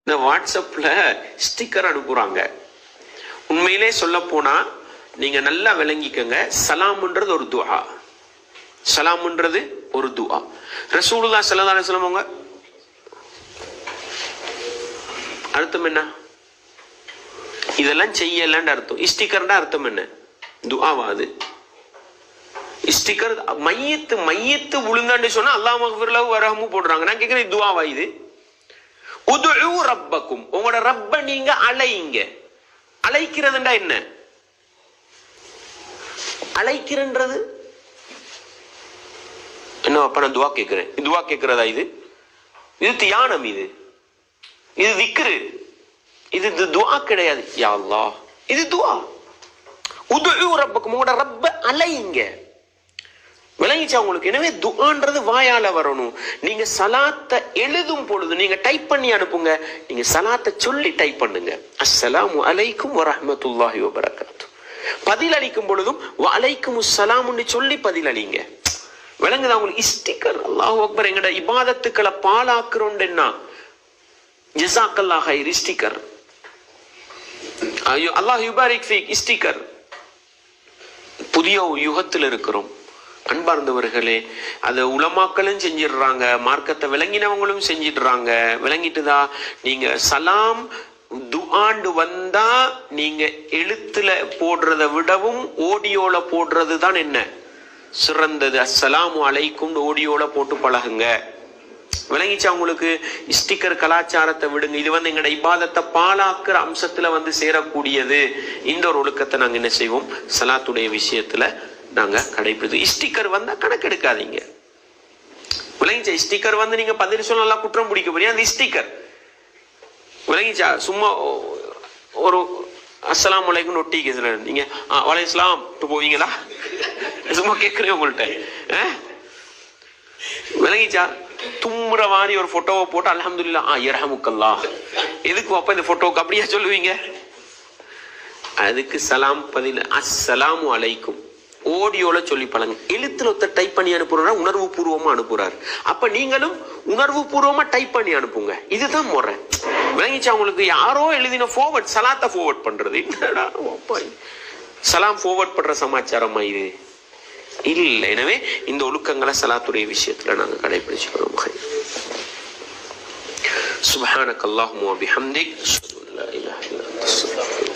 இந்த வாட்ஸ்அப்ல ஸ்டிக்கர் அனுப்புறாங்க. உண்மையிலே சொல்ல போனா நீங்க நல்லா விளங்கிக்கங்க, சலாம்ன்றது ஒரு துஆ. சலாம்ன்றது ஒரு துஆ. ரசூலுல்லாஹி ஸல்லல்லாஹு அலைஹி வஸல்லம் அர்த்தம் என்ன? இதெல்லாம் செய்யலன்னு அர்த்தம். ஸ்டிக்கர்னா அர்த்தம் என்ன? துஆவா அது? ஸ்டிக்கர் மையத்து விழுந்தான்னு சொன்னா அல்லாஹ் மக்ஃபிர் லஹு வரஹமு போடுறாங்க. நான் கேட்கிறேன், துஆவா இது? உதுஉ ரப்பக்கும், உங்களோட ரப்ப நீங்க அழைங்க. அழைக்கிறதுண்டா என்ன? அழைக்கிறன்றது என்ன? அப்ப நான் துஆ கேட்கிறேன். துஆ கேட்கிறதா இது? இது தியானம், இது திக்ரு, இது துஆ கிடையாது. யா அல்லாஹ், இது துஆ. உதுஉ ரப்பக்கும், உங்களோட ரப்ப அழைங்க. விளங்கிச்சா உங்களுக்கு? எனவே துஆன்றது வாயால வரணும். நீங்க சலாத்தை எழுதும் பொழுது நீங்க டைப் பண்ணி அனுப்புங்க. நீங்க சலாத்தை சொல்லி டைப் பண்ணுங்க. அஸ்ஸலாமு அலைக்கும் வரஹ்மத்துல்லாஹி வபரகாத்து. பதில் அளிக்கும் பொழுதும் வலைக்கும் அஸ்ஸலாம்னு சொல்லி பதில் அளிங்க. விளங்குதா உங்களுக்கு? ஸ்டிக்கர், அல்லாஹு அக்பர், எங்கட இபாதத்துக்களை பாழாக்குறோம்னா ஜஸாக்கல்லாஹ் ஹைர் ஸ்டிக்கர், ஐயோ அல்லாஹ் யுபாரிக் ஃபீக் ஸ்டிக்கர். புதிய யுகத்தில் இருக்கிறோம் அன்பார்ந்தவர்களே. அது உலமாக்களும் செஞ்சிடுறாங்க, மார்க்கத்தை விளங்கினவங்களும் செஞ்சிடுறாங்க. விளங்கிட்டுதா? நீங்க சலாம் துஆண்டு வந்தா நீங்க எழுத்துல போடுறத விடவும் ஆடியோல போடுறது தான் என்ன சிறந்தது. அஸ்ஸலாமு அலைக்கும் ஆடியோல போட்டு பழகுங்க. விளங்கிச்சா உங்களுக்கு? ஸ்டிக்கர் கலாச்சாரத்தை விடுங்க. இது எங்கட இபாதத்தை பாழாக்குற அம்சத்துல சேரக்கூடியது. இந்த ஒரு ஒழுக்கத்தை நாங்க என்ன செய்வோம்? சலாத்துடைய விஷயத்துல நாங்க கடைபிடித்து. ஸ்டிக்கர் வந்தா கணக்கெடுக்காதீங்க. விளங்கிச்சா? ஸ்டிக்கர் நீங்க பதில் சொல்ல நல்லா குற்றம் பிடிக்க போறீங்க. அந்த ஸ்டிக்கர் விளங்கிச்சா? சும்மா ஒரு அஸ்ஸலாமு அலைக்கும் ஒட்டி கேசுல நீங்க வலைஸ்லாம் போவீங்களா? சும்மா கேட்கிறேன் உங்கள்கிட்ட. விளங்கிச்சா? தும்முற மாதிரி ஒரு போட்டோவை போட்டு அல்ஹம்துலில்லாஹ் யர்ஹமுக்கல்லாஹ். எதுக்கு அப்ப இந்த போட்டோவுக்கு அப்படியா சொல்லுவீங்க? அதுக்கு சலாம் பதில் அஸ்ஸலாமு அலைக்கும் ஆடியோல சொல்லி பழங்க. எழுத்துல ஒருத்தர் டைப் பண்ணி அனுப்புறா, உணர்வு பூர்வமா அனுப்புறாரு. அப்ப நீங்களும் உணர்வு பூர்வமா டைப் பண்ணி அனுப்புங்க. இதுதான் முறை. விளங்கிச்சா உங்களுக்கு? யாரோ எழுதின ஃபார்வர்ட், சலாத்தை ஃபார்வர்ட் பண்றது சலாம் ஃபார்வர்ட் பண்ற சமாச்சாரமா இது? இல்ல. எனவே இந்த ஒழுக்கங்களை சலாத்துடைய விஷயத்துல நாங்க கடைபிடிச்சுக்கிறோம். சுப்ஹானக அல்லாஹும்ம வ பிஹம்திக் அஷ்ஹது அல்லா இலாஹா இல்லா அன்த அஸ்தக்ஃபிருக்க